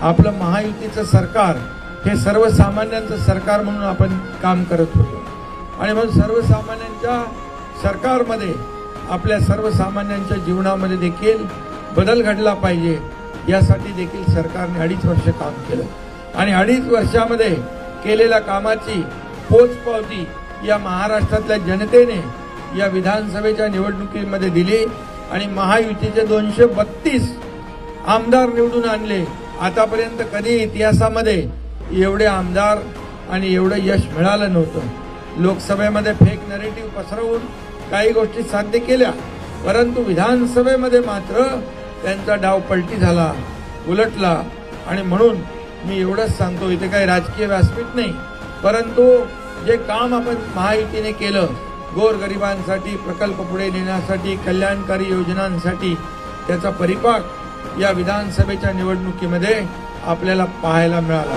आपलं महायुतीचं सरकार हे सर्वसामान्यांचं सरकार म्हणून आपण काम करत होतो आणि म्हणून सर्वसामान्यांच्या सरकारमध्ये आपल्या सर्वसामान्यांच्या जीवनामध्ये देखील बदल घडला पाहिजे यासाठी देखील सरकारने 2.5 वर्ष काम केलं आणि 2.5 वर्षामध्ये केलेल्या कामाची पोचपावती या महाराष्ट्रातल्या जनतेने या विधानसभेच्या निवडणुकीमध्ये दिली आणि महायुतीचे 232 आमदार निवडून आणले। आतापर्यंत कधी इतिहासामध्ये एवढे आमदार आणि एवढं यश मिळालं नव्हतं। लोकसभेमध्ये फेक नरेटिव्ह पसरवून काही गोष्टी साध्य केल्या, परंतु विधानसभेमध्ये मात्र त्यांचा डाव पलटी झाला, उलटला। आणि म्हणून मी एवढंच सांगतो, इथे काही राजकीय व्यासपीठ नाही, परंतु जे काम आपण महायुतीने केलं गोरगरिबांसाठी, प्रकल्प पुढे नेण्यासाठी, कल्याणकारी योजनांसाठी, त्याचा परिपाक या विधानसभेच्या निवडणुकीमध्ये आपल्याला पाहायला मिळाला।